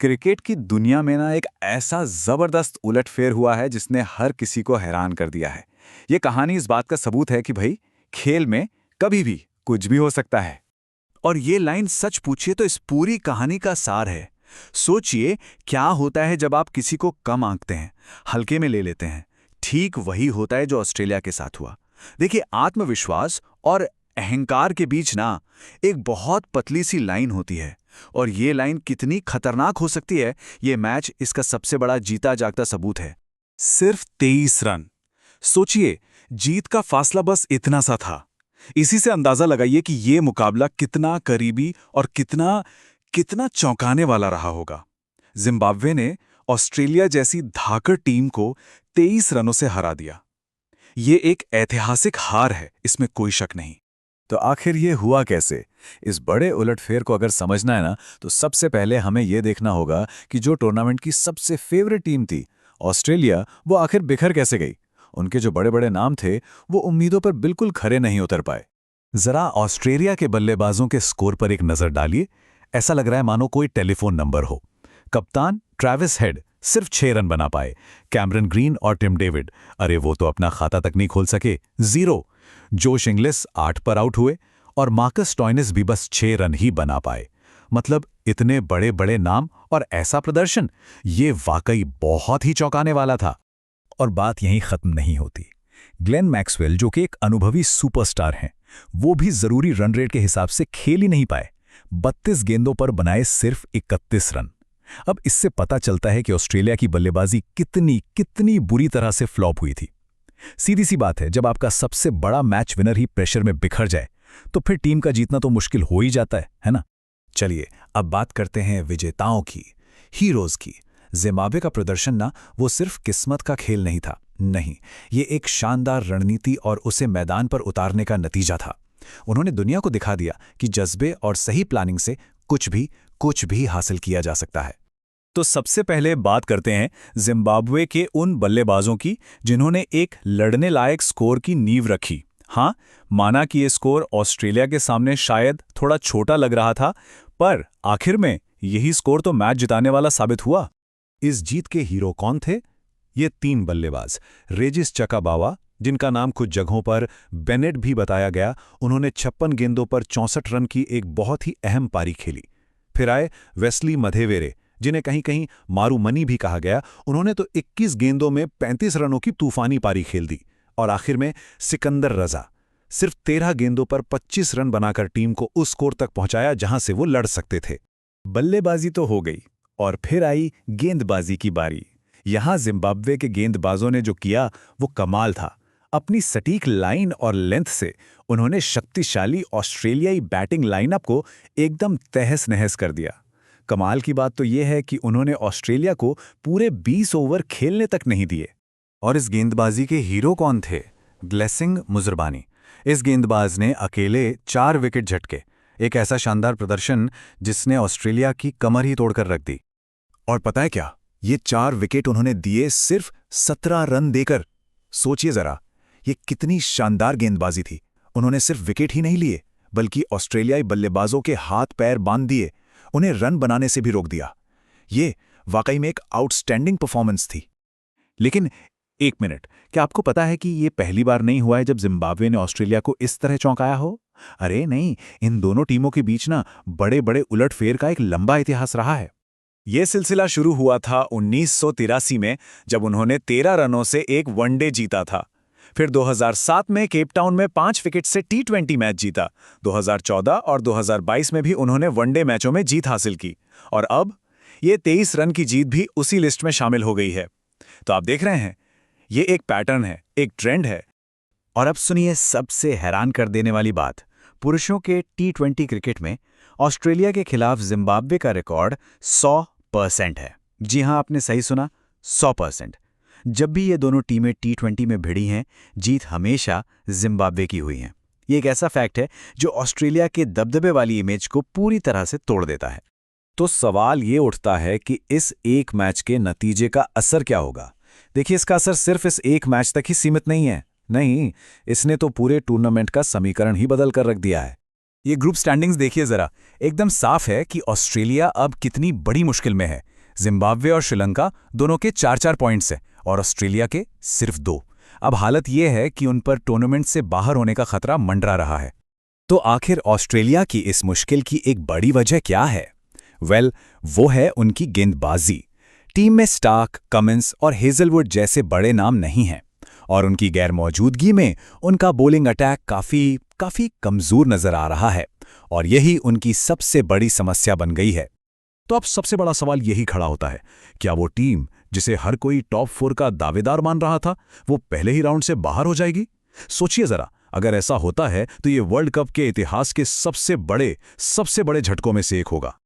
Cricket की दुनिया में ना एक ऐसा जबरदस्त उलटफेर हुआ है जिसने हर किसी को हैरान कर दिया है। ये कहानी इस बात का सबूत है कि भाई खेल में कभी भी कुछ भी हो सकता है। और ये लाइन सच पूछिए तो इस पूरी कहानी का सार है। सोचिए, क्या होता है जब आप किसी को कम आंकते हैं, हल्के में ले लेते हैं। ठीक वही होता है जो ऑस्ट्रेलिया के साथ हुआ। देखिए, आत्मविश्वास और अहंकार के बीच ना एक बहुत पतली सी लाइन होती है। और ये लाइन कितनी खतरनाक हो सकती है, ये मैच इसका सबसे बड़ा जीता जागता सबूत है। सिर्फ 23 रन। सोचिए, जीत का फासला बस इतना सा था। इसी से अंदाजा लगाइए कि ये मुकाबला कितना करीबी और कितना कितना चौंकाने वाला रहा होगा। जिम्बाब्वे ने ऑस्ट्रेलिया जैसी धाकड़ टीम को 23 रनों से हरा दिया। ये एक ऐतिहासिक हार है, इसमें कोई शक नहीं। तो आखिर ये हुआ कैसे? इस बड़े उलटफेर को अगर समझना है ना, तो सबसे पहले हमें ये देखना होगा कि जो टूर्नामेंट की सबसे फेवरेट टीम थी, ऑस्ट्रेलिया, वो आखिर बिखर कैसे गई। उनके जो बड़े बड़े नाम थे वो उम्मीदों पर बिल्कुल खरे नहीं उतर पाए। जरा ऑस्ट्रेलिया के बल्लेबाजों के स्कोर पर एक नजर डालिए। ऐसा लग रहा है मानो कोई टेलीफोन नंबर हो। कप्तान ट्रैविस हेड सिर्फ 6 रन बना पाए। कैमरन ग्रीन और टिम डेविड, अरे वो तो अपना खाता तक नहीं खोल सके, 0। जोश इंग्लिस 8 पर आउट हुए और मार्कस स्टॉइनिस भी बस 6 रन ही बना पाए। मतलब इतने बड़े बड़े नाम और ऐसा प्रदर्शन, ये वाकई बहुत ही चौंकाने वाला था। और बात यहीं खत्म नहीं होती। ग्लेन मैक्सवेल, जो कि एक अनुभवी सुपरस्टार हैं, वो भी जरूरी रन रेट के हिसाब से खेल ही नहीं पाए। 32 गेंदों पर बनाए सिर्फ 31 रन। अब इससे पता चलता है कि ऑस्ट्रेलिया की बल्लेबाजी कितनी कितनी बुरी तरह से फ्लॉप हुई थी। सीधी सी बात है, जब आपका सबसे बड़ा मैच विनर ही प्रेशर में बिखर जाए तो फिर टीम का जीतना तो मुश्किल हो ही जाता है ना। चलिए अब बात करते हैं विजेताओं की, हीरोज की। जिम्बाब्वे का प्रदर्शन ना वो सिर्फ किस्मत का खेल नहीं था, नहीं, ये एक शानदार रणनीति और उसे मैदान पर उतारने का नतीजा था। उन्होंने दुनिया को दिखा दिया कि जज्बे और सही प्लानिंग से कुछ भी हासिल किया जा सकता है। तो सबसे पहले बात करते हैं जिम्बाब्वे के उन बल्लेबाजों की जिन्होंने एक लड़ने लायक स्कोर की नींव रखी। हाँ, माना कि ये स्कोर ऑस्ट्रेलिया के सामने शायद थोड़ा छोटा लग रहा था, पर आखिर में यही स्कोर तो मैच जिताने वाला साबित हुआ। इस जीत के हीरो कौन थे? ये 3 बल्लेबाज, रेजिस चकाबावा, जिनका नाम कुछ जगहों पर बेनेट भी बताया गया, उन्होंने 56 गेंदों पर 64 रन की एक बहुत ही अहम पारी खेली। फिर आए वेस्ली मधेवेरे, जिन्हें कहीं कहीं मारू मनी भी कहा गया, उन्होंने तो 21 गेंदों में 35 रनों की तूफानी पारी खेल दी। और आखिर में सिकंदर रजा, सिर्फ 13 गेंदों पर 25 रन बनाकर टीम को उस स्कोर तक पहुंचाया जहां से वो लड़ सकते थे। बल्लेबाजी तो हो गई, और फिर आई गेंदबाजी की बारी। यहां जिम्बाब्वे के गेंदबाजों ने जो किया वो कमाल था। अपनी सटीक लाइन और लेंथ से उन्होंने शक्तिशाली ऑस्ट्रेलियाई बैटिंग लाइनअप को एकदम तहस-नहस कर दिया। कमाल की बात तो यह है कि उन्होंने ऑस्ट्रेलिया को पूरे 20 ओवर खेलने तक नहीं दिए। और इस गेंदबाजी के हीरो कौन थे? Glazing Muzarabani. इस गेंदबाज ने अकेले 4 विकेट झटके, एक ऐसा शानदार प्रदर्शन जिसने ऑस्ट्रेलिया की कमर ही तोड़कर रख दी। और पता है क्या, ये 4 विकेट उन्होंने दिए सिर्फ 17 रन देकर। सोचिए जरा, ये कितनी शानदार गेंदबाजी थी। उन्होंने सिर्फ विकेट ही नहीं लिए, बल्कि ऑस्ट्रेलियाई बल्लेबाजों के हाथ पैर बांध दिए, उन्हें रन बनाने से भी रोक दिया। ये वाकई में एक आउटस्टैंडिंग परफॉर्मेंस थी। लेकिन एक मिनट, क्या आपको पता है कि ये पहली बार नहीं हुआ है जब जिम्बाब्वे ने ऑस्ट्रेलिया को इस तरह चौंकाया हो? अरे नहीं, इन दोनों टीमों के बीच ना बड़े बड़े उलटफेर का एक लंबा इतिहास रहा है। यह सिलसिला शुरू हुआ था 1983 में, जब उन्होंने 13 रनों से एक वनडे जीता था। फिर 2007 में केप टाउन में 5 विकेट से T20 मैच जीता। 2014 और 2022 में भी उन्होंने वनडे मैचों में जीत हासिल की। और अब ये 23 रन की जीत भी उसी लिस्ट में शामिल हो गई है। तो आप देख रहे हैं, ये एक पैटर्न है, एक ट्रेंड है। और अब सुनिए सबसे हैरान कर देने वाली बात। पुरुषों के T20 क्रिकेट में ऑस्ट्रेलिया के खिलाफ जिम्बाब्वे का रिकॉर्ड 100% है। जी हां, आपने सही सुना, 100%। जब भी ये दोनों टीमें T20 में भिड़ी हैं, जीत हमेशा जिम्बाब्वे की हुई है। ये एक ऐसा फैक्ट है जो ऑस्ट्रेलिया के दबदबे वाली इमेज को पूरी तरह से तोड़ देता है। तो सवाल ये उठता है कि इस एक मैच के नतीजे का असर क्या होगा? देखिए, इसका असर सिर्फ इस एक मैच तक ही सीमित नहीं है। नहीं, इसने तो पूरे टूर्नामेंट का समीकरण ही बदल कर रख दिया है। ये ग्रुप स्टैंडिंग्स देखिए जरा, एकदम साफ है कि ऑस्ट्रेलिया अब कितनी बड़ी मुश्किल में है। जिम्बाब्वे और श्रीलंका दोनों के 4-4 पॉइंट्स हैं और ऑस्ट्रेलिया के सिर्फ 2। अब हालत ये है कि उन पर टूर्नामेंट से बाहर होने का खतरा मंडरा रहा है। तो आखिर ऑस्ट्रेलिया की इस मुश्किल की एक बड़ी वजह क्या है? वो है उनकी गेंदबाजी। टीम में स्टार्क, कमिंस और हेजलवुड जैसे बड़े नाम नहीं हैं और उनकी गैरमौजूदगी में उनका बॉलिंग अटैक काफी कमजोर नजर आ रहा है और यही उनकी सबसे बड़ी समस्या बन गई है। तो अब सबसे बड़ा सवाल यही खड़ा होता है, क्या वो टीम जिसे हर कोई टॉप 4 का दावेदार मान रहा था, वो पहले ही राउंड से बाहर हो जाएगी? सोचिए जरा, अगर ऐसा होता है तो ये वर्ल्ड कप के इतिहास के सबसे बड़े झटकों में से एक होगा।